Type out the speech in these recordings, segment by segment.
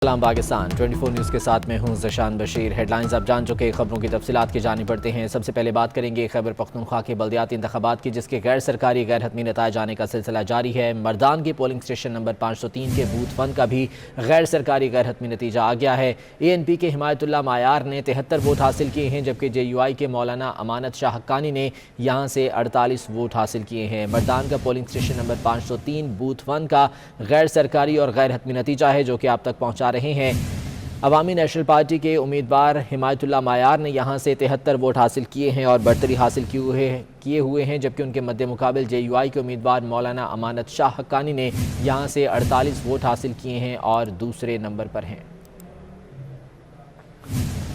سلام پاکستان 24 نیوز کے ساتھ میں ہوں ذیشان بشیر۔ ہیڈ لائنز آپ جان چکے، خبروں کی تفصیلات کی جانب بڑھتے ہیں۔ سب سے پہلے بات کریں گے خیبر پختونخوا کے بلدیاتی انتخابات کی، جس کے غیر سرکاری غیر حتمی نتائج آنے کا سلسلہ جاری ہے۔ مردان کے پولنگ اسٹیشن نمبر 503 کے بوتھ 1 کا بھی غیر سرکاری غیر حتمی نتیجہ آ گیا ہے۔ ANP کے حمایت اللہ معیار نے 73 ووٹ حاصل کیے ہیں، جبکہ JUI کے مولانا امانت شاہ حقانی نے یہاں سے 48 ووٹ حاصل کیے ہیں۔ مردان کا پولنگ اسٹیشن نمبر 503 بوتھ 1 کا غیر سرکاری اور غیر حتمی نتیجہ ہے، جو کہ آپ تک پہنچا رہے ہیں۔ عوامی نیشنل پارٹی کے امیدوار حمایت اللہ معیار نے یہاں سے 73 ووٹ حاصل کیے ہیں اور برتری حاصل کیے ہوئے ہیں، جبکہ ان کے مد مقابل JUI کے امیدوار مولانا امانت شاہ حقانی نے یہاں سے 48 ووٹ حاصل کیے ہیں اور دوسرے نمبر پر ہیں۔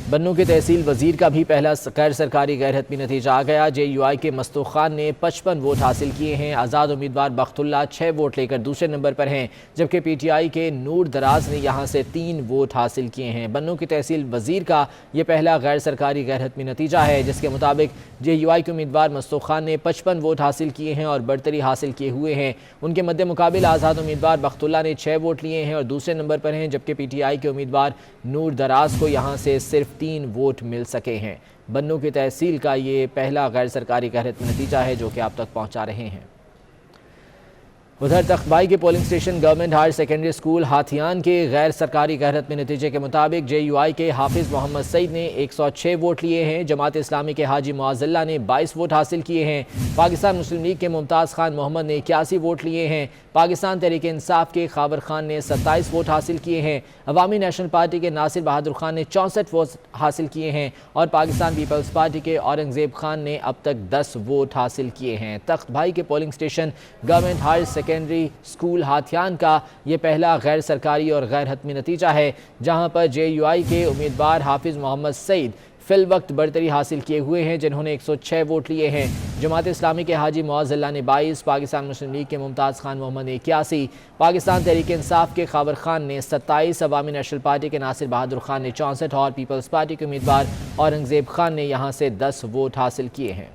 بنوں کے تحصیل وزیر کا بھی پہلا غیر سرکاری غیر حتمی نتیجہ آ گیا۔ JUI کے مستوق خان نے 55 ووٹ حاصل کیے ہیں۔ آزاد امیدوار بخت اللہ 6 ووٹ لے کر دوسرے نمبر پر ہیں، جبکہ PTI کے نور دراز نے یہاں سے 3 ووٹ حاصل کیے ہیں۔ بنوں کی تحصیل وزیر کا یہ پہلا غیر سرکاری غیر حتمی نتیجہ ہے، جس کے مطابق JUI کے امیدوار مستوق خان نے 55 ووٹ حاصل کیے ہیں اور برتری حاصل کیے ہوئے ہیں۔ ان کے مد مقابل آزاد امیدوار بخت اللہ نے 6 ووٹ لیے ہیں اور دوسرے نمبر پر ہیں، جبکہ PTI کے امیدوار نور دراز کو یہاں سے صرف 3 ووٹ مل سکے ہیں۔ بنوں کی تحصیل کا یہ پہلا غیر سرکاری غیر حتمی نتیجہ ہے، جو کہ آپ تک پہنچا رہے ہیں۔ ادھر تخت بھائی کے polling station government higher secondary school Hathian کے غیر سرکاری غیر حتمی نتیجے کے مطابق JUI کے حافظ محمد سعید نے 106 ووٹ لیے ہیں، جماعت اسلامی کے حاجی معاذ اللہ نے 22 ووٹ حاصل کیے ہیں، پاکستان مسلم لیگ کے ممتاز خان محمد نے 81 ووٹ لیے ہیں، پاکستان تحریک انصاف کے خاور خان نے 27 ووٹ حاصل کیے ہیں، عوامی نیشنل پارٹی کے ناصر بہادر خان نے 64 ووٹ حاصل کیے ہیں اور پاکستان پیپلز پارٹی کے اورنگزیب خان نے اب تک 10 ووٹ حاصل کیے ہیں۔ تخت بھائی کے polling station government higher secondary school Hathian کا یہ پہلا غیر سرکاری اور غیر حتمی نتیجہ ہے، جہاں پر JUI کے امیدوار حافظ محمد سعید فی الوقت برتری حاصل کیے ہوئے ہیں، جنہوں نے 106 ووٹ لیے ہیں۔ جماعت اسلامی کے حاجی معاذ اللہ نے 22، پاکستان مسلم لیگ کے ممتاز خان محمد نے 81، پاکستان تحریک انصاف کے خاور خان نے 27، عوامی نیشنل پارٹی کے ناصر بہادر خان نے 64 اور پیپلز پارٹی کے امیدوار اورنگزیب خان نے یہاں سے 10 ووٹ حاصل کیے ہیں۔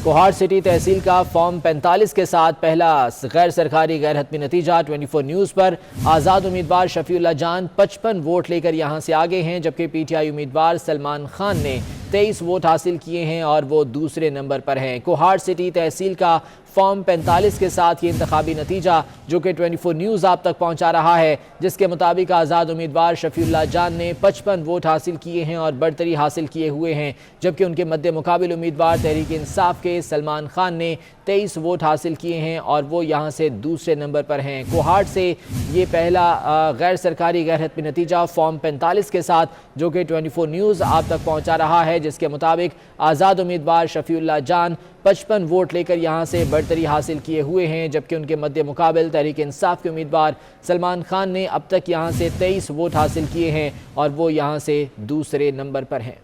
کوہاٹ سٹی تحصیل کا فارم 45 کے ساتھ پہلا غیر سرکاری غیر حتمی نتیجہ 24 نیوز پر۔ آزاد امیدوار شفیع اللہ جان 55 ووٹ لے کر یہاں سے آگے ہیں، جبکہ PTI امیدوار سلمان خان نے 23 ووٹ حاصل کیے ہیں اور وہ دوسرے نمبر پر ہیں۔ کوہاٹ سٹی تحصیل کا فارم 45 کے ساتھ یہ انتخابی نتیجہ، جو کہ 24 نیوز آپ تک پہنچا رہا ہے، جس کے مطابق آزاد امیدوار شفیع اللہ جان نے 55 ووٹ حاصل کیے ہیں اور برتری حاصل کیے ہوئے ہیں، جبکہ ان کے مد مقابل امیدوار تحریک انصاف کے سلمان خان نے 23 ووٹ حاصل کیے ہیں اور وہ یہاں سے دوسرے نمبر پر ہیں۔ کوہاٹ سے یہ پہلا غیر سرکاری غیر حتمی نتیجہ فارم 45 کے ساتھ، جو کہ 24 نیوز آپ تک پہنچا رہا ہے، جس کے مطابق آزاد امیدوار شفیع اللہ جان 55 ووٹ لے کر یہاں سے برتری حاصل کیے ہوئے ہیں، جبکہ ان کے مد مقابل تحریک انصاف کے امیدوار سلمان خان نے اب تک یہاں سے 23 ووٹ حاصل کیے ہیں اور وہ یہاں سے دوسرے نمبر پر ہیں۔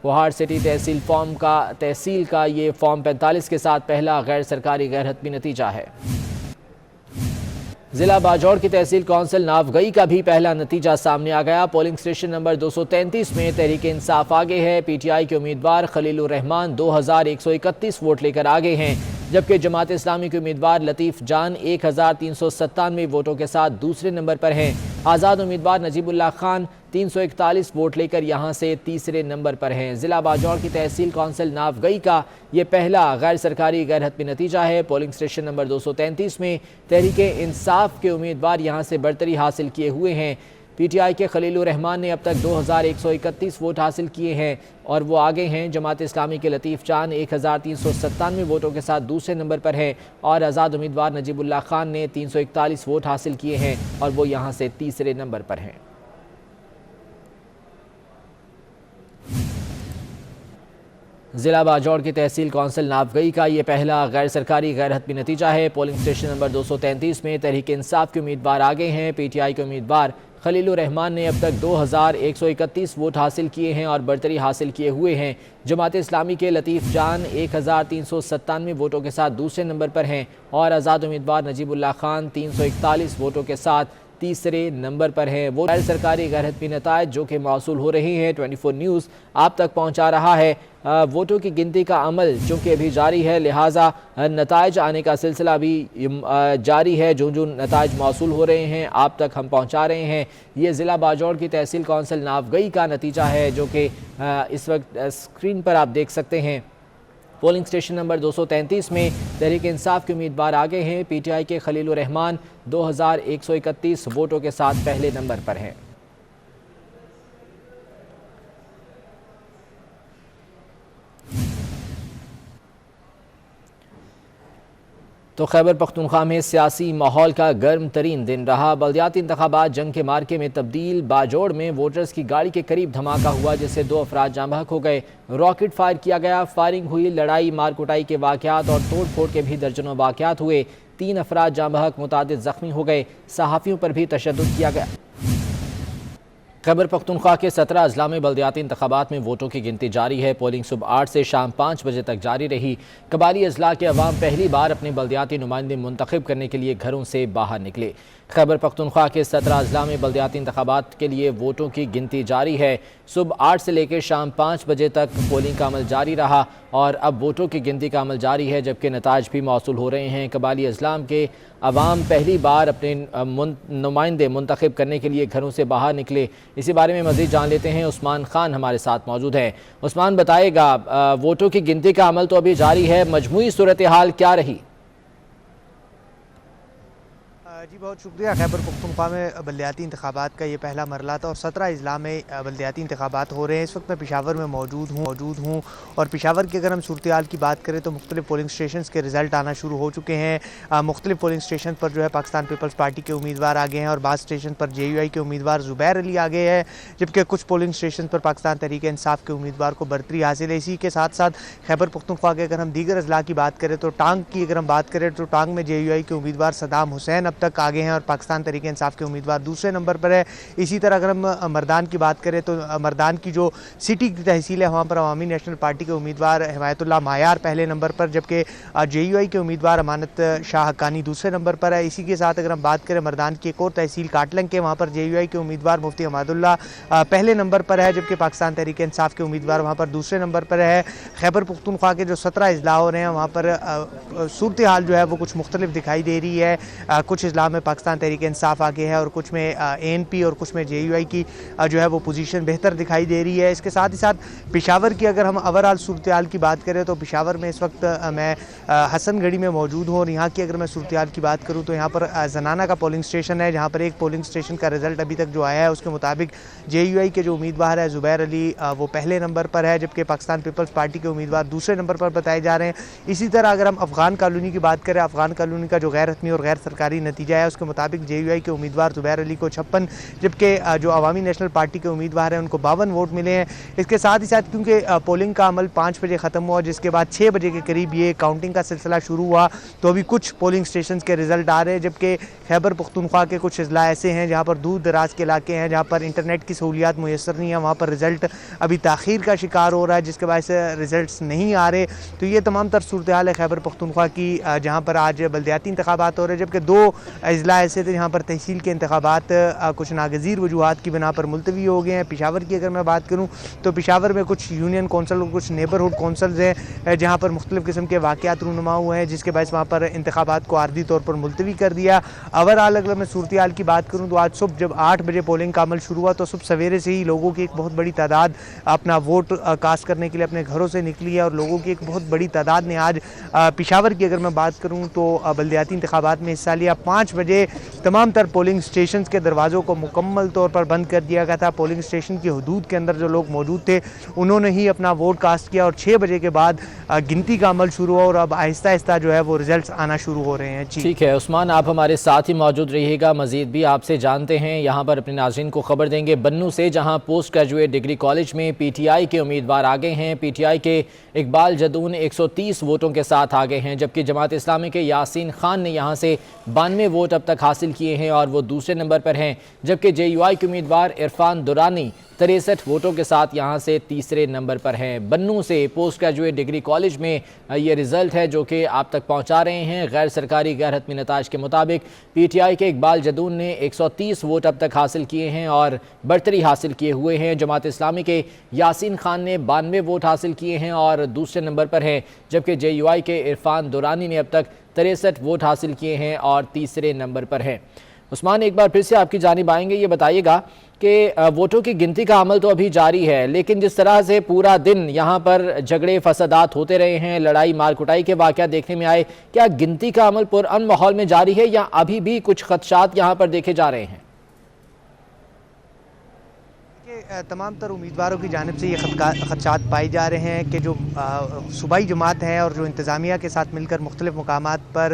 کوہاٹ سٹی تحصیل کا یہ فارم 45 کے ساتھ پہلا غیر سرکاری غیر حتمی نتیجہ ہے۔ ضلع باجوڑ کی تحصیل کونسل ناوگئی کا بھی پہلا نتیجہ سامنے آ گیا۔ پولنگ اسٹیشن نمبر 233 میں تحریک انصاف آگے ہے۔ PTI کے امیدوار خلیل الرحمان 2131 ووٹ لے کر آگے ہیں، جبکہ جماعت اسلامی کے امیدوار لطیف جان 1397 ووٹوں کے ساتھ دوسرے نمبر پر ہیں۔ آزاد امیدوار نجیب اللہ خان 341 ووٹ لے کر یہاں سے تیسرے نمبر پر ہیں۔ ضلع باجوڑ کی تحصیل کونسل ناوگئی کا یہ پہلا غیر سرکاری غیر حتمی نتیجہ ہے۔ پولنگ اسٹیشن نمبر 233 میں تحریک انصاف کے امیدوار یہاں سے برتری حاصل کیے ہوئے ہیں۔ PTI کے خلیل الرحمان نے اب تک 2131 ووٹ حاصل کیے ہیں اور وہ آگے ہیں۔ جماعت اسلامی کے لطیف جان 1397 ووٹوں کے ساتھ دوسرے نمبر پر ہیں اور آزاد امیدوار نجیب اللہ خان نے 341 ووٹ حاصل کیے ہیں اور وہ یہاں سے تیسرے نمبر پر ہیں۔ ضلع باجوڑ کی تحصیل کونسل ناوگئی کا یہ پہلا غیر سرکاری غیر حتمی نتیجہ ہے۔ پولنگ اسٹیشن نمبر 233 میں تحریک انصاف کے امیدوار آگے ہیں۔ PTI کے امیدوار خلیل الرحمان نے اب تک 2131 ووٹ حاصل کیے ہیں اور برتری حاصل کیے ہوئے ہیں۔ جماعت اسلامی کے لطیف جان 1397 ووٹوں کے ساتھ دوسرے نمبر پر ہیں اور آزاد امیدوار نجیب اللہ خان 341 ووٹوں کے ساتھ تیسرے نمبر پر ہیں۔ وہ غیر سرکاری غیر حتمی نتائج جو کہ موصول ہو رہی ہیں 24 نیوز آپ تک پہنچا رہا ہے۔ ووٹوں کی گنتی کا عمل چونکہ ابھی جاری ہے، لہٰذا نتائج آنے کا سلسلہ بھی جاری ہے۔ جو نتائج موصول ہو رہے ہیں آپ تک ہم پہنچا رہے ہیں۔ یہ ضلع باجوڑ کی تحصیل کونسل ناوگئی کا نتیجہ ہے جو کہ اس وقت اسکرین پر آپ دیکھ سکتے ہیں۔ پولنگ سٹیشن نمبر 233 میں تحریک انصاف کے امیدوار آگے ہیں۔ پی ٹی آئی کے خلیل الرحمان 2131 ووٹوں کے ساتھ پہلے نمبر پر ہیں۔ تو خیبر پختونخوا میں سیاسی ماحول کا گرم ترین دن رہا۔ بلدیاتی انتخابات جنگ کے مارکے میں تبدیل۔ باجوڑ میں ووٹرز کی گاڑی کے قریب دھماکہ ہوا جس سے 2 افراد جاں بحق ہو گئے۔ راکٹ فائر کیا گیا، فائرنگ ہوئی، لڑائی مار کٹائی کے واقعات اور توڑ پھوڑ کے بھی درجنوں واقعات ہوئے۔ 3 افراد جاں بحق، متعدد زخمی ہو گئے۔ صحافیوں پر بھی تشدد کیا گیا۔ خیبر پختونخوا کے 17 اضلاع میں بلدیاتی انتخابات میں ووٹوں کی گنتی جاری ہے۔ پولنگ صبح 8 سے شام 5 بجے تک جاری رہی۔ قبائلی اضلاع کے عوام پہلی بار اپنے بلدیاتی نمائندے منتخب کرنے کے لیے گھروں سے باہر نکلے۔ خیبر پختونخوا کے 17 اضلاع میں بلدیاتی انتخابات کے لیے ووٹوں کی گنتی جاری ہے۔ صبح 8 سے لے کے شام 5 بجے تک پولنگ کا عمل جاری رہا اور اب ووٹوں کی گنتی کا عمل جاری ہے جبکہ نتائج بھی موصول ہو رہے ہیں۔ قبائلی اضلاع کے عوام پہلی بار اپنے نمائندے منتخب کرنے کے لیے گھروں سے باہر نکلے۔ اسی بارے میں مزید جان لیتے ہیں، عثمان خان ہمارے ساتھ موجود ہیں۔ عثمان بتائے گا، ووٹوں کی گنتی کا عمل تو ابھی جاری ہے، مجموعی صورتحال کیا رہی؟ جی بہت شکریہ۔ خیبر پختونخوا میں بلدیاتی انتخابات کا یہ پہلا مرحلہ تھا اور 17 اضلاع میں بلدیاتی انتخابات ہو رہے ہیں۔ اس وقت میں پشاور میں موجود ہوں اور پشاور کی اگر ہم صورتحال کی بات کریں تو مختلف پولنگ سٹیشنز کے رزلٹ آنا شروع ہو چکے ہیں۔ مختلف پولنگ سٹیشن پر جو ہے پاکستان پیپلز پارٹی کے امیدوار آگے ہیں اور بعض سٹیشن پر جے یو آئی کے امیدوار زبیر علی آگے ہے، جبکہ کچھ پولنگ سٹیشن پر پاکستان تحریک انصاف کے امیدوار کو برتری حاصل ہے۔ اسی کے ساتھ ساتھ خیبر پختونخوا کے اگر ہم دیگر اضلاع کی بات کریں تو ٹانگ کی اگر ہم بات کریں تو ٹانگ میں جے یو آئی کے امیدوار صدام حسین اب تک آگے ہیں اور پاکستان تحریک انصاف کے امیدوار دوسرے نمبر پر ہے۔ اسی طرح اگر ہم مردان کی بات کریں تو مردان کی جو سٹی کی تحصیل ہے وہاں پر عوامی نیشنل پارٹی کے امیدوار حمایت اللہ مایار پہلے نمبر پر، جبکہ جے یو آئی کے امیدوار امانت شاہ حقانی دوسرے نمبر پر ہے۔ اسی کے ساتھ اگر ہم بات کریں مردان کی ایک اور تحصیل کاٹلنگ کے، وہاں پر جے یو آئی کے امیدوار مفتی حماد اللہ پہلے نمبر پر ہے، جبکہ پاکستان تحریک انصاف کے امیدوار وہاں پر دوسرے نمبر پر ہے۔ خیبر پختونخوا کے جو 17 اضلاع ہو رہے ہیں وہاں پر صورتحال جو ہے وہ کچھ مختلف دکھائی دے رہی ہے۔ کچھ اضلاع میں پاکستان تحریک انصاف آگے ہے اور کچھ میں اے این پی اور کچھ میں جے یو آئی کی جو ہے وہ پوزیشن بہتر دکھائی دے رہی ہے۔ اس کے ساتھ ہی ساتھ پشاور کی اگر ہم اوورآل صورتحال کی بات کریں تو پشاور میں اس وقت میں حسن گڑھی میں موجود ہوں اور یہاں کی اگر میں صورتحال کی بات کروں تو یہاں پر زنانہ کا پولنگ سٹیشن ہے، جہاں پر ایک پولنگ سٹیشن کا رزلٹ ابھی تک جو آیا ہے اس کے مطابق جے یو آئی کے جو امیدوار ہے زبیر علی وہ پہلے نمبر پر ہے، جبکہ پاکستان پیپلز پارٹی کے امیدوار دوسرے نمبر پر بتائے جا رہے ہیں۔ اسی طرح اگر ہم افغان کالونی کی بات کریں، افغان کالونی کا جو غیر حتمی اور غیر سرکاری نتیجہ ہے اس کے مطابق جے یو آئی کے امیدوار زبیر علی کو 56، جبکہ جو عوامی نیشنل پارٹی کے امیدوار ہیں ان کو 52 ووٹ ملے ہیں۔ اس کے ساتھ ہی ساتھ کیونکہ پولنگ کا عمل 5 بجے ختم ہوا جس کے بعد 6 بجے کے قریب یہ کاؤنٹنگ کا سلسلہ شروع ہوا، تو ابھی کچھ پولنگ سٹیشنز کے رزلٹ آ رہے ہیں، جبکہ خیبر پختونخوا کے کچھ اضلاع ایسے ہیں جہاں پر دور دراز کے علاقے ہیں جہاں پر انٹرنیٹ کی سہولیات میسر نہیں ہیں، وہاں پر رزلٹ ابھی تاخیر کا شکار ہو رہا ہے جس کے باعث رزلٹس نہیں آ رہے۔ تو یہ تمام تر صورتحال ہے خیبر پختونخوا کی جہاں پر آج بلدیاتی انتخابات ہو رہے ہیں، جبکہ 2 اضلاع ایسے تھے جہاں پر تحصیل کے انتخابات کچھ ناگزیر وجوہات کی بنا پر ملتوی ہو گئے ہیں۔ پشاور کی اگر میں بات کروں تو پشاور میں کچھ یونین کونسل اور کچھ نیبرہڈ کونسلز ہیں جہاں پر مختلف قسم کے واقعات رونما ہوئے ہیں جس کے باعث وہاں پر انتخابات کو عارضی طور پر ملتوی کر دیا۔ اوورآل اگر میں صورتحال کی بات کروں تو آج صبح جب 8 بجے پولنگ کا عمل شروع ہوا تو صبح سویرے سے ہی لوگوں کی ایک بہت بڑی تعداد اپنا ووٹ کاسٹ کرنے کے لیے اپنے گھروں سے نکلی ہے اور لوگوں کی ایک بہت بڑی تعداد نے آج پشاور کی اگر میں بات کروں تو بلدیاتی انتخابات میں حصہ لیا۔ 5 بجے تمام تر پولنگ سٹیشنز کے دروازوں کو مکمل طور پر بند کر دیا گیا تھا۔ پولنگ سٹیشن کی حدود کے اندر جو لوگ موجود تھے انہوں نے ہی اپنا ووٹ کاسٹ کیا اور 6 بجے کے بعد گنتی کا عمل شروع ہوا اور اب آہستہ آہستہ جو ہے وہ ریزلٹس آنا شروع ہو رہے ہیں۔ ٹھیک ہے عثمان، آپ ہمارے ساتھ ہی موجود رہیے گا، مزید بھی آپ سے جانتے ہیں، یہاں پر اپنے ناظرین کو خبر دیں گے بنو سے، جہاں پوسٹ گریجویٹ ڈگری کالج میں پی ٹی آئی کے امیدوار آگے ہیں۔ پی ٹی آئی کے اقبال جدون 130 ووٹوں کے ساتھ آگے ہیں، جبکہ جماعت اسلامی کے یاسین خان نے یہاں سے 92 ووٹ اب تک حاصل کیے ہیں اور وہ دوسرے نمبر پر ہیں، جبکہ جے یو آئی کے امیدوار عرفان دورانی 63 ووٹوں کے ساتھ یہاں سے تیسرے نمبر پر ہیں۔ بنوں سے پوسٹ گریجویٹ ڈگری کالج میں یہ رزلٹ ہے جو کہ آپ تک پہنچا رہے ہیں۔ غیر سرکاری غیر حتمی نتائج کے مطابق پی ٹی آئی کے اقبال جدون نے 130 ووٹ اب تک حاصل کیے ہیں اور برتری حاصل کیے ہوئے ہیں۔ جماعت اسلامی کے یاسین خان نے 92 ووٹ حاصل کیے ہیں اور دوسرے نمبر پر ہیں، جبکہ جے یو آئی کے عرفان دورانی نے اب تک 63 ووٹ حاصل کیے ہیں اور تیسرے نمبر پر ہیں۔ عثمان، ایک بار پھر سے آپ کی جانب آئیں گے، یہ بتائیے گا کہ ووٹوں کی گنتی کا عمل تو ابھی جاری ہے، لیکن جس طرح سے پورا دن یہاں پر جھگڑے فسادات ہوتے رہے ہیں، لڑائی مار کٹائی کے واقعات دیکھنے میں آئے، کیا گنتی کا عمل پرامن ماحول میں جاری ہے یا ابھی بھی کچھ خدشات یہاں پر دیکھے جا رہے ہیں؟ تمام تر امیدواروں کی جانب سے یہ خدشات پائے جا رہے ہیں کہ جو صوبائی جماعت ہے اور جو انتظامیہ کے ساتھ مل کر مختلف مقامات پر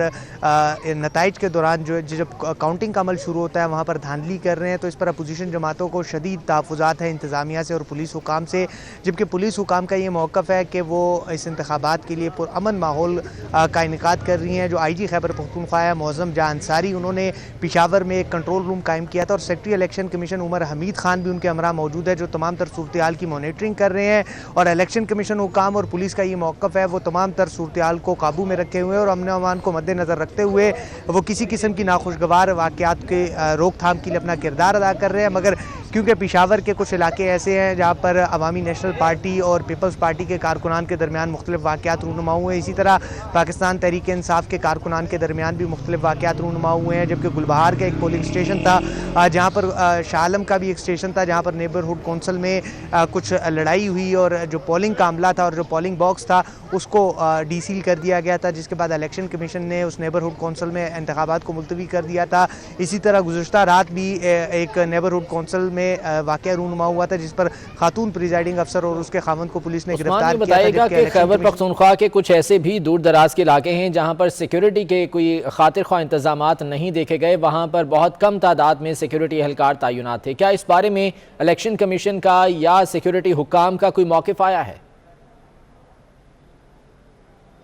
نتائج کے دوران جو جب کاؤنٹنگ کا عمل شروع ہوتا ہے وہاں پر دھاندلی کر رہے ہیں، تو اس پر اپوزیشن جماعتوں کو شدید تحفظات ہیں انتظامیہ سے اور پولیس حکام سے، جبکہ پولیس حکام کا یہ موقف ہے کہ وہ اس انتخابات کے لیے پرامن ماحول کا انعقاد کر رہی ہیں۔ جو آئی جی خیبر پختونخوا ہے معظم جہاں انصاری، انہوں نے پشاور میں ایک کنٹرول روم قائم کیا تھا اور سیکرٹری الیکشن کمیشن عمر حمید خان بھی ان کے ہمراہ موجود ہے جو تمام تر صورتحال کی مانیٹرنگ کر رہے ہیں، اور الیکشن کمیشن حکام اور پولیس کا یہ موقف ہے وہ تمام تر صورتحال کو قابو میں رکھے ہوئے ہیں اور امن و امان کو مد نظر رکھتے ہوئے وہ کسی قسم کی ناخوشگوار واقعات کے روک تھام کے لیے اپنا کردار ادا کر رہے ہیں۔ مگر کیونکہ پشاور کے کچھ علاقے ایسے ہیں جہاں پر عوامی نیشنل پارٹی اور پیپلز پارٹی کے کارکنان کے درمیان مختلف واقعات رونما ہوئے ہیں، اسی طرح پاکستان تحریک انصاف کے کارکنان کے درمیان بھی مختلف واقعات رونما ہوئے ہیں، جبکہ گلبہار کا ایک پولنگ اسٹیشن تھا جہاں پر شاہ عالم کا بھی ایک اسٹیشن تھا جہاں پر نیبرہڈ کونسل میں کچھ لڑائی ہوئی اور جو پولنگ کا عملہ تھا اور جو پولنگ باکس تھا اس کو ڈی سیل کر دیا گیا تھا، جس کے بعد الیکشن کمیشن نے اس نیبرہڈ کونسل میں انتخابات کو ملتوی کر دیا تھا۔ اسی طرح گزشتہ رات بھی ایک نیبرہڈ کونسل میں واقعہ رونما ہوا تھا جس پر خاتون پریزائڈنگ افسر اور اس کے خاوند کو پولیس نے گرفتار کیا تھا۔ بتائیے گا کہ خیبر پختونخوا کے کچھ ایسے بھی دور دراز کے علاقے ہیں جہاں پر سیکیورٹی کے کوئی خاطر خواہ انتظامات نہیں دیکھے گئے، وہاں پر بہت کم تعداد میں سیکیورٹی اہلکار تعینات تھے، کیا اس بارے میں الیکشن کمیشن کا یا سیکیورٹی حکام کا کوئی موقف آیا ہے؟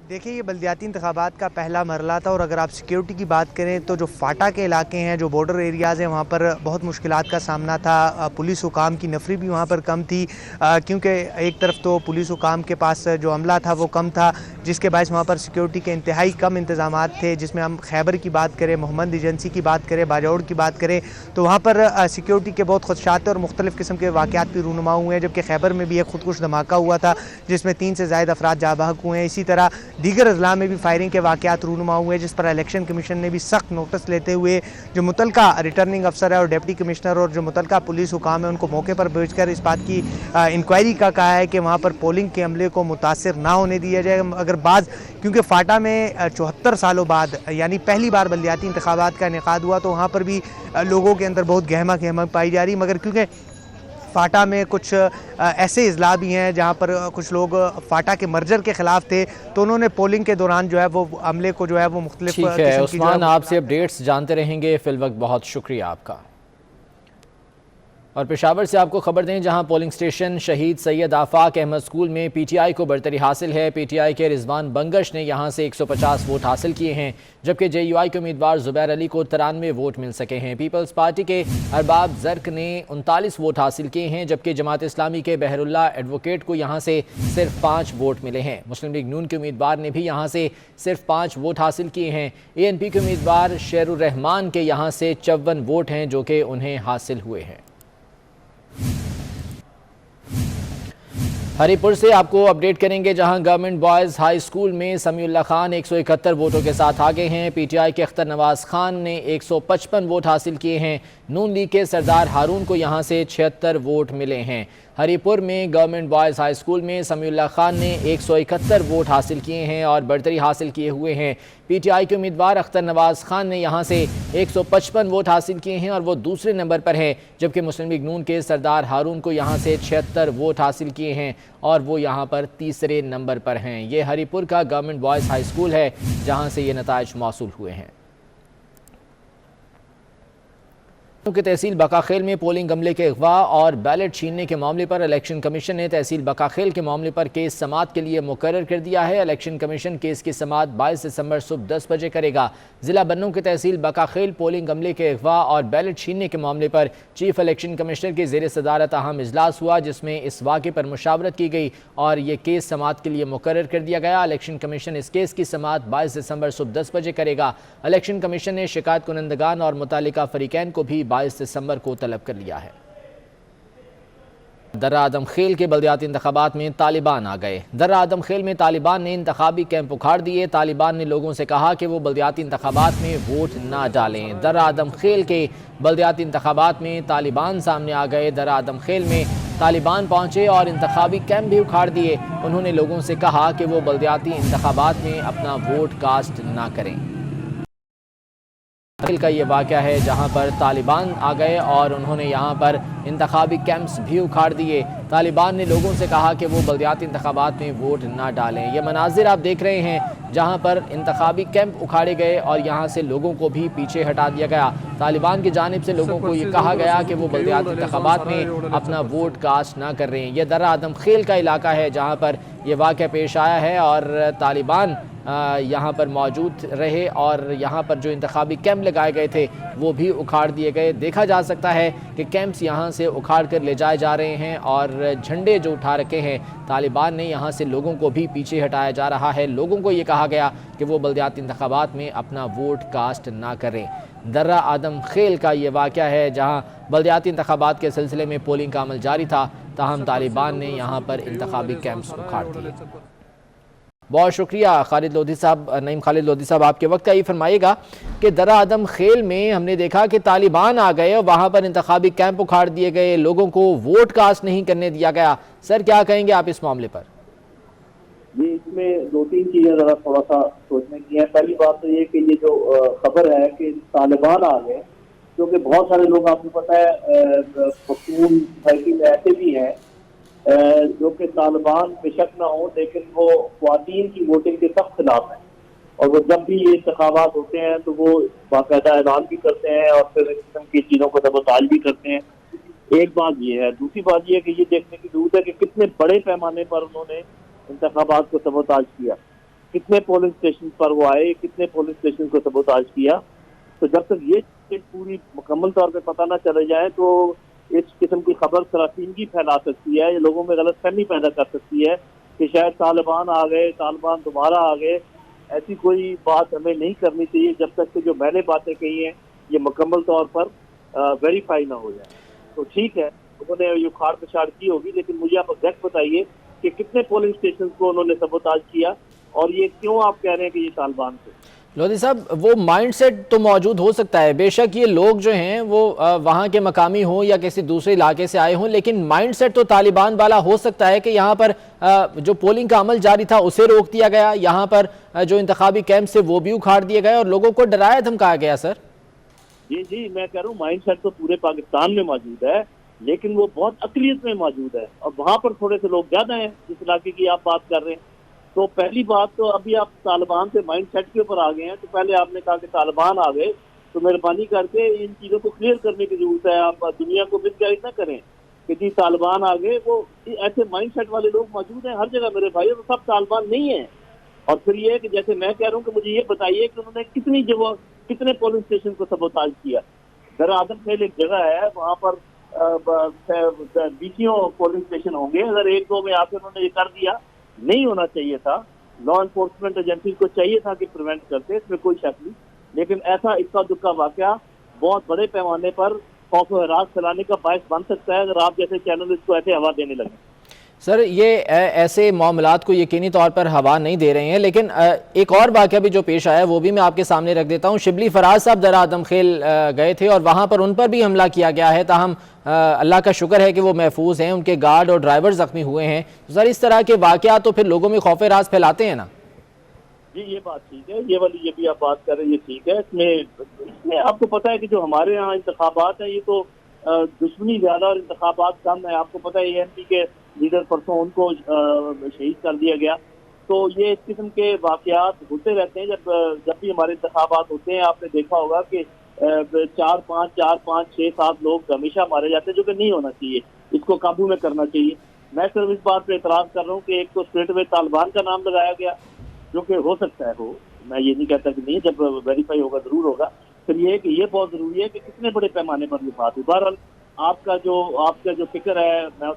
دیکھیں، یہ بلدیاتی انتخابات کا پہلا مرحلہ تھا اور اگر آپ سیکیورٹی کی بات کریں تو جو فاٹا کے علاقے ہیں، جو بارڈر ایریاز ہیں، وہاں پر بہت مشکلات کا سامنا تھا۔ پولیس حکام کی نفری بھی وہاں پر کم تھی کیونکہ ایک طرف تو پولیس حکام کے پاس جو عملہ تھا وہ کم تھا، جس کے باعث وہاں پر سیکیورٹی کے انتہائی کم انتظامات تھے، جس میں ہم خیبر کی بات کریں، محمد ایجنسی کی بات کریں، باجوڑ کی بات کریں تو وہاں پر سیکیورٹی کے بہت خدشات اور مختلف قسم کے واقعات بھی رونما ہوئے ہیں، جبکہ خیبر میں بھی ایک خودکش دھماکہ ہوا تھا جس میں 3 سے زائد افراد جاں بحق ہوئے ہیں۔ اسی طرح دیگر اضلاع میں بھی فائرنگ کے واقعات رونما ہوئے جس پر الیکشن کمیشن نے بھی سخت نوٹس لیتے ہوئے جو متعلقہ ریٹرننگ افسر ہے اور ڈپٹی کمشنر اور جو متعلقہ پولیس حکام ہے ان کو موقع پر بھیج کر اس بات کی انکوائری کا کہا ہے کہ وہاں پر پولنگ کے عملے کو متاثر نہ ہونے دیا جائے۔ اگر بعض کیونکہ فاٹا میں 74 سالوں بعد یعنی پہلی بار بلدیاتی انتخابات کا انعقاد ہوا تو وہاں پر بھی لوگوں کے اندر بہت گہما پائی جا رہی، مگر کیونکہ فاٹا میں کچھ ایسے اضلاع بھی ہیں جہاں پر کچھ لوگ فاٹا کے مرجر کے خلاف تھے تو انہوں نے پولنگ کے دوران جو ہے وہ عملے کو جو ہے وہ مختلف ٹھیک ہے عثمان، آپ سے اپڈیٹس جانتے رہیں گے، فی الوقت بہت شکریہ آپ کا۔ اور پشاور سے آپ کو خبر دیں جہاں پولنگ سٹیشن شہید سید آفاق احمد اسکول میں پی ٹی آئی کو برتری حاصل ہے۔ پی ٹی آئی کے رضوان بنگش نے یہاں سے 150 ووٹ حاصل کیے ہیں، جبکہ جے یو آئی کے امیدوار زبیر علی کو 93 ووٹ مل سکے ہیں۔ پیپلز پارٹی کے ارباب زرق نے 39 ووٹ حاصل کیے ہیں، جبکہ جماعت اسلامی کے بہر اللہ ایڈوکیٹ کو یہاں سے صرف 5 ووٹ ملے ہیں۔ مسلم لیگ نون کے امیدوار نے بھی یہاں سے صرف 5 ووٹ حاصل کیے ہیں۔ اے این پی کے امیدوار شیر الرحمان کے یہاں سے 54 ووٹ ہیں جو کہ انہیں حاصل ہوئے ہیں۔ ہری پور سے آپ کو اپڈیٹ کریں گے جہاں گورنمنٹ بوائز ہائی اسکول میں سمیع اللہ خان 171 ووٹوں کے ساتھ آگے ہیں۔ پی ٹی آئی کے اختر نواز خان نے 155 ووٹ حاصل کیے ہیں۔ نون لیگ کے سردار ہارون کو یہاں سے 76 ووٹ ملے ہیں۔ ہری پور میں گورنمنٹ بوائز ہائی اسکول میں سمیع اللہ خان نے 171 ووٹ حاصل کیے ہیں اور برتری حاصل کیے ہوئے ہیں۔ پی ٹی آئی کے امیدوار اختر نواز خان نے یہاں سے 155 ووٹ حاصل کیے ہیں اور وہ دوسرے نمبر پر ہیں، جبکہ مسلم لیگ نون کے سردار ہارون کو یہاں سے 76 ووٹ حاصل کیے ہیں اور وہ یہاں پر تیسرے نمبر پر ہیں۔ یہ ہری پور کا گورنمنٹ بوائز ہائی اسکول ہے جہاں سے یہ نتائج موصول ہوئے ہیں۔ کہ تحصیل بقاخیل میں پولنگ عملے کے اغوا اور بیلٹ چھیننے کے معاملے پر الیکشن کمیشن نے تحصیل بقاخیل کے معاملے پر کیس سماعت کے لیے مقرر کر دیا ہے۔ الیکشن کمیشن کیس کی سماعت 22 دسمبر صبح 10 بجے کرے گا۔ ضلع بنوں کے تحصیل بقاخیل پولنگ عملے کے اغوا اور بیلٹ چھیننے کے معاملے پر چیف الیکشن کمشنر کی زیر صدارت اہم اجلاس ہوا، جس میں اس واقعے پر مشاورت کی گئی اور یہ کیس سماعت کے لیے مقرر کر دیا گیا۔ الیکشن کمیشن اس کیس کی سماعت 22 دسمبر صبح 10 بجے کرے گا۔ الیکشن کمیشن نے شکایت کنندگان اور متعلقہ فریقین کو بھی 22 دسمبر کو طلب کر لیا ہے۔ درہ آدم خیل کے بلدیاتی انتخابات میں طالبان آ گئے۔ درہ آدم خیل میں طالبان نے انتخابی کیمپ اکھاڑ دیے۔ طالبان نے لوگوں سے کہا کہ وہ بلدیاتی انتخابات میں ووٹ نہ ڈالیں۔ درہ آدم خیل کے بلدیاتی انتخابات میں طالبان سامنے آ گئے۔ درہ آدم خیل میں طالبان پہنچے اور انتخابی کیمپ بھی اکھاڑ دیے۔ انہوں نے لوگوں سے کہا کہ وہ بلدیاتی انتخابات میں اپنا ووٹ کاسٹ نہ کریں۔ کا یہ واقعہ ہے جہاں پر طالبان آ گئے اور انہوں نے یہاں پر انتخابی کیمپس بھی اکھاڑ دیے۔ طالبان نے لوگوں سے کہا کہ وہ بلدیاتی انتخابات میں ووٹ نہ ڈالیں۔ یہ مناظر آپ دیکھ رہے ہیں جہاں پر انتخابی کیمپ اکھاڑے گئے اور یہاں سے لوگوں کو بھی پیچھے ہٹا دیا گیا۔ طالبان کی جانب سے لوگوں کو یہ کہا گیا کہ وہ بلدیاتی انتخابات میں اپنا ووٹ کاسٹ نہ کر رہے ہیں۔ یہ درہ آدم خیل کا علاقہ ہے جہاں پر یہ واقعہ پیش آیا ہے اور طالبان یہاں پر موجود رہے اور یہاں پر جو انتخابی کیمپ لگائے گئے تھے وہ بھی اکھاڑ دیے گئے۔ دیکھا جا سکتا ہے کہ کیمپس یہاں سے اکھاڑ کر لے جائے جا رہے ہیں اور جھنڈے جو اٹھا رکھے ہیں طالبان نے یہاں سے لوگوں کو بھی پیچھے ہٹایا جا رہا ہے۔ لوگوں کو یہ کہا گیا کہ وہ بلدیاتی انتخابات میں اپنا ووٹ کاسٹ نہ کریں۔ درہ آدم خیل کا یہ واقعہ ہے جہاں بلدیاتی انتخابات کے سلسلے میں پولنگ کا عمل جاری تھا، تاہم طالبان نے یہاں پر انتخابی کیمپس اکھاڑ دیے۔ بہت شکریہ خالد لودھی صاحب، نعیم خالد لودھی صاحب، آپ کے وقت کا یہ فرمائیے گا کہ درہ آدم خیل میں ہم نے دیکھا کہ طالبان آ گئے اور وہاں پر انتخابی کیمپ اکھاڑ دیے گئے، لوگوں کو ووٹ کاسٹ نہیں کرنے دیا گیا۔ سر کیا کہیں گے آپ اس معاملے پر؟ جی، اس میں دو تین چیزیں ذرا تھوڑا سا سوچنے کی ہیں۔ پہلی بات تو یہ کہ یہ جو خبر ہے کہ طالبان آ گئے، کیونکہ بہت سارے لوگ آپ کو پتہ ہے پختون سوسائٹی میں ایسے بھی ہیں جو کہ طالبان بے شک نہ ہوں لیکن وہ خواتین کی ووٹنگ کے سخت خلاف ہیں، اور وہ جب بھی یہ انتخابات ہوتے ہیں تو وہ باقاعدہ اعلان بھی کرتے ہیں اور پھر اس قسم کی چیزوں کو سبوتاژ بھی کرتے ہیں۔ ایک بات یہ ہے۔ دوسری بات یہ ہے کہ یہ دیکھنے کی ضرورت ہے کہ کتنے بڑے پیمانے پر انہوں نے انتخابات کو سبوتاژ کیا، کتنے پولنگ اسٹیشن پر وہ آئے، کتنے پولنگ اسٹیشن کو سبوتاژ کیا۔ تو جب تک یہ چیز پوری مکمل طور پہ پتہ نہ چلے جائے تو اس قسم کی خبر سرافینگی پھیلا سکتی ہے، یہ لوگوں میں غلط فہمی پیدا کر سکتی ہے کہ شاید طالبان آ گئے، طالبان دوبارہ آ گئے۔ ایسی کوئی بات ہمیں نہیں کرنی چاہیے جب تک کہ جو میں نے باتیں کہی ہیں یہ مکمل طور پر ویریفائی نہ ہو جائے۔ تو ٹھیک ہے، انہوں نے یہ کھاڑ پچھاڑ کی ہوگی، لیکن مجھے آپ ایگزیکٹ بتائیے کہ کتنے پولنگ اسٹیشن کو انہوں نے سبوتاژ کیا اور یہ کیوں آپ کہہ رہے ہیں کہ یہ طالبان تھے؟ لودھی صاحب، وہ مائنڈ سیٹ تو موجود ہو سکتا ہے، بے شک یہ لوگ جو ہیں وہ وہاں کے مقامی ہوں یا کسی دوسرے علاقے سے آئے ہوں، لیکن مائنڈ سیٹ تو طالبان والا ہو سکتا ہے کہ یہاں پر جو پولنگ کا عمل جاری تھا اسے روک دیا گیا، یہاں پر جو انتخابی کیمپ سے وہ بھی اکھاڑ دیے گئے اور لوگوں کو ڈرایا دھمکایا گیا۔ سر جی میں کہہ رہا ہوں مائنڈ سیٹ تو پورے پاکستان میں موجود ہے، لیکن وہ بہت اقلیت میں موجود ہے اور وہاں پر تھوڑے سے لوگ زیادہ ہیں جس علاقے کی آپ بات کر رہے ہیں۔ تو پہلی بات تو ابھی آپ طالبان سے مائنڈ سیٹ کے اوپر آ گئے ہیں، تو پہلے آپ نے کہا کہ طالبان آ گئے، تو مہربانی کر کے ان چیزوں کو کلیئر کرنے کی ضرورت ہے۔ آپ دنیا کو مس گائیڈ نہ کریں کہ جی طالبان آ گئے، وہ ایسے مائنڈ سیٹ والے لوگ موجود ہیں ہر جگہ میرے بھائی، وہ سب طالبان نہیں ہیں۔ اور پھر یہ کہ جیسے میں کہہ رہا ہوں کہ مجھے یہ بتائیے کہ انہوں نے کتنی جگہ کتنے پولنگ اسٹیشن کو سبوتاژ کیا۔ درہ آدم خیل ایک جگہ ہے، وہاں پر 20 پولنگ اسٹیشن ہوں گے، اگر ایک دو میں آ کے انہوں نے یہ کر دیا، نہیں ہونا چاہیے تھا۔ لا انفورسمنٹ ایجنسیز کو چاہیے تھا کہ پریونٹ کرتے، اس میں کوئی شک نہیں، لیکن ایسا اکا دکا واقعہ بہت بڑے پیمانے پر خوف و ہراس پھیلانے کا باعث بن سکتا ہے اگر آپ جیسے چینل اس کو ایسے ہوا دینے لگیں۔ سر یہ ایسے معاملات کو یقینی طور پر ہوا نہیں دے رہے ہیں، لیکن ایک اور واقعہ بھی جو پیش آیا وہ بھی میں آپ کے سامنے رکھ دیتا ہوں۔ شبلی فراز صاحب درہ آدم خیل گئے تھے اور وہاں پر ان پر بھی حملہ کیا گیا ہے، تاہم اللہ کا شکر ہے کہ وہ محفوظ ہیں، ان کے گارڈ اور ڈرائیور زخمی ہوئے ہیں۔ سر اس طرح کے واقعات تو پھر لوگوں میں خوف راز پھیلاتے ہیں نا؟ جی یہ بات ٹھیک ہے، یہ بھی آپ بات کر رہے ہیں، یہ ٹھیک ہے۔ اس میں آپ کو پتہ ہے کہ جو ہمارے یہاں انتخابات ہیں یہ تو دشمنی زیادہ اور انتخابات کم ہے۔ آپ کو پتہ ہے اے این پی کے لیڈر پرسوں ان کو شہید کر دیا گیا۔ تو یہ اس قسم کے واقعات ہوتے رہتے ہیں جب بھی ہمارے انتخابات ہوتے ہیں۔ آپ نے دیکھا ہوگا کہ 4 5 6 7 لوگ ہمیشہ مارے جاتے ہیں، جو کہ نہیں ہونا چاہیے. اس کو قابو میں کرنا چاہیے. میں صرف اس بات پہ اعتراض کر رہا ہوں کہ ایک تو اسٹریٹ وے طالبان کا نام لگایا گیا، جو کہ ہو سکتا ہے ہو، میں یہ نہیں کہتا کہ نہیں، جب ویریفائی ہوگا ضرور ہوگا. پھر یہ ہے کہ یہ بہت ضروری ہے کہ کتنے بڑے پیمانے پر یہ بات ہے. بہرحال آپ کا جو فکر ہے میں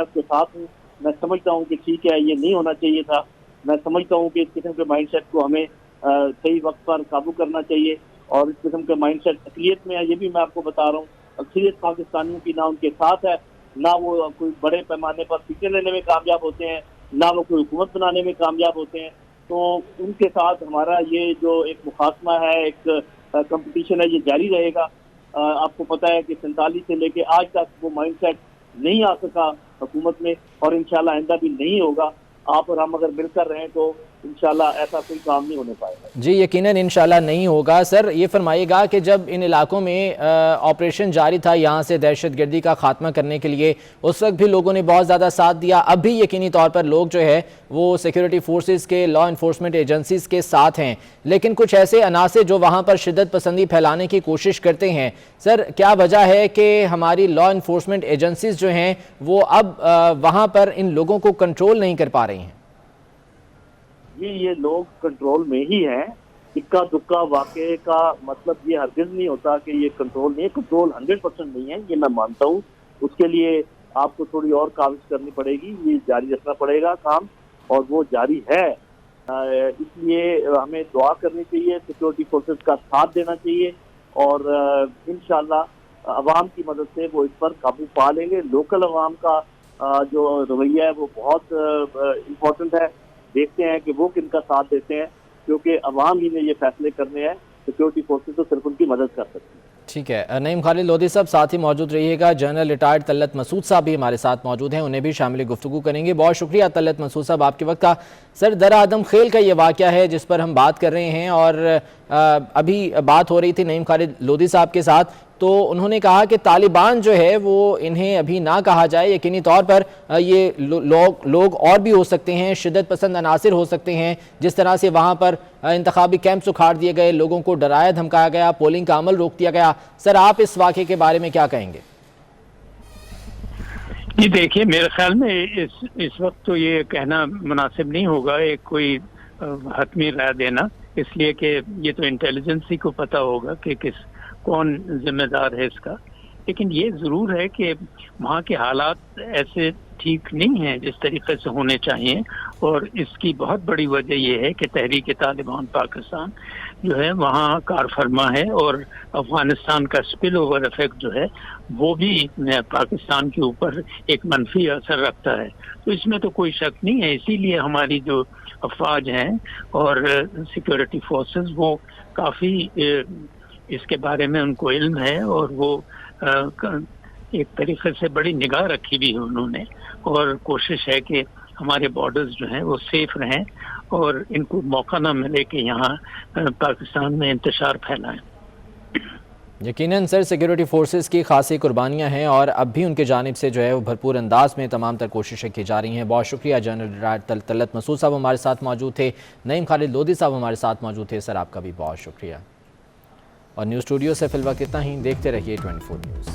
اس کے ساتھ ہوں. میں سمجھتا ہوں کہ ٹھیک ہے، یہ نہیں ہونا چاہیے تھا. میں سمجھتا ہوں کہ اس قسم کے مائنڈ سیٹ کو ہمیں صحیح وقت پر قابو کرنا چاہیے. اور اس قسم کے مائنڈ سیٹ اقلیت میں ہے، یہ بھی میں آپ کو بتا رہا ہوں. اکثریت پاکستانیوں کی نہ ان کے ساتھ ہے، نہ وہ کوئی بڑے پیمانے پر سیٹیں لینے میں کامیاب ہوتے ہیں، نہ وہ کوئی حکومت بنانے میں کامیاب ہوتے ہیں. تو ان کے ساتھ ہمارا یہ جو ایک مخاصمہ ہے، ایک کمپٹیشن ہے، یہ جاری رہے گا. آپ کو پتہ ہے کہ 47 سے لے کے آج تک وہ مائنڈ سیٹ نہیں آ سکا حکومت میں، اور انشاءاللہ آئندہ بھی نہیں ہوگا. آپ اور ہم اگر مل کر رہیں تو انشاءاللہ ایسا کوئی کام نہیں ہونے پائے گا. جی یقیناً انشاءاللہ نہیں ہوگا. سر یہ فرمائیے گا کہ جب ان علاقوں میں آپریشن جاری تھا یہاں سے دہشت گردی کا خاتمہ کرنے کے لیے، اس وقت بھی لوگوں نے بہت زیادہ ساتھ دیا. اب بھی یقینی طور پر لوگ جو ہے وہ سیکیورٹی فورسز کے، لا انفورسمنٹ ایجنسیز کے ساتھ ہیں، لیکن کچھ ایسے عناصر جو وہاں پر شدت پسندی پھیلانے کی کوشش کرتے ہیں. سر کیا وجہ ہے کہ ہماری لا انفورسمنٹ ایجنسیز جو ہیں وہ اب وہاں پر ان لوگوں کو کنٹرول نہیں کر پا رہی ہیں؟ یہ لوگ کنٹرول میں ہی ہیں. اکا دکا واقعے کا مطلب یہ ہرگز نہیں ہوتا کہ یہ کنٹرول نہیں ہے. کنٹرول 100% نہیں ہے، یہ میں مانتا ہوں. اس کے لیے آپ کو تھوڑی اور کاوش کرنی پڑے گی، یہ جاری رکھنا پڑے گا کام، اور وہ جاری ہے. اس لیے ہمیں دعا کرنی چاہیے، سیکورٹی فورسز کا ساتھ دینا چاہیے، اور انشاءاللہ عوام کی مدد سے وہ اس پر قابو پا لیں گے. لوکل عوام کا جو رویہ ہے وہ بہت امپورٹنٹ ہے. دیکھتے ہیں کہ وہ کن کا ساتھ دیتے ہیں، کیونکہ عوام ہی نے یہ فیصلے کرنے ہیں. سیکورٹی فورسز تو صرف ان کی مدد کر سکتی ہیں. ٹھیک ہے. نعیم خالد لودھی صاحب ساتھ ہی موجود رہیے گا. جنرل ریٹائرڈ طلعت مسعود صاحب بھی ہمارے ساتھ موجود ہیں، انہیں بھی شامل گفتگو کریں گے. بہت شکریہ طلعت مسعود صاحب آپ کے وقت کا. سر در آدم خیل کا یہ واقعہ ہے جس پر ہم بات کر رہے ہیں، اور ابھی بات ہو رہی تھی نعیم خالد لودھی صاحب کے ساتھ، تو انہوں نے کہا کہ طالبان جو ہے وہ انہیں ابھی نہ کہا جائے. یقینی طور پر یہ لوگ اور بھی ہو سکتے ہیں، شدت پسند عناصر ہو سکتے ہیں. جس طرح سے وہاں پر انتخابی کیمپس اکھاڑ دیے گئے، لوگوں کو ڈرایا دھمکایا گیا، پولنگ کا عمل روک دیا گیا. سر آپ اس واقعے کے بارے میں کیا کہیں گے؟ جی دیکھیے، میرے خیال میں اس وقت تو یہ کہنا مناسب نہیں ہوگا ایک کوئی حتمی رائے دینا، اس لیے کہ یہ تو انٹیلیجنس ہی کو پتہ ہوگا کہ کون ذمہ دار ہے اس کا. لیکن یہ ضرور ہے کہ وہاں کے حالات ایسے ٹھیک نہیں ہیں جس طریقے سے ہونے چاہیے، اور اس کی بہت بڑی وجہ یہ ہے کہ تحریک طالبان پاکستان جو ہے وہاں کار فرما ہے، اور افغانستان کا سپل اوور ایفیکٹ جو ہے وہ بھی پاکستان کے اوپر ایک منفی اثر رکھتا ہے. تو اس میں تو کوئی شک نہیں ہے. اسی لیے ہماری جو افواج ہیں اور سیکورٹی فورسز وہ کافی اس کے بارے میں ان کو علم ہے، اور وہ ایک طریقے سے بڑی نگاہ رکھی بھی ہے انہوں نے، اور کوشش ہے کہ ہمارے بارڈرز جو ہیں وہ سیف رہیں اور ان کو موقع نہ ملے کہ یہاں پاکستان میں انتشار پھیلائیں. یقیناً سر سیکیورٹی فورسز کی خاصی قربانیاں ہیں، اور اب بھی ان کی جانب سے جو ہے وہ بھرپور انداز میں تمام تر کوششیں کی جا رہی ہیں. بہت شکریہ. جنرل ریٹائرڈ طلعت مسعود صاحب ہمارے ساتھ موجود تھے. نعیم خالد لودھی صاحب ہمارے ساتھ موجود تھے. سر آپ کا بھی بہت شکریہ. اور نیوز اسٹوڈیو سے فی الوقت اتنا ہی. دیکھتے رہیے 24 نیوز.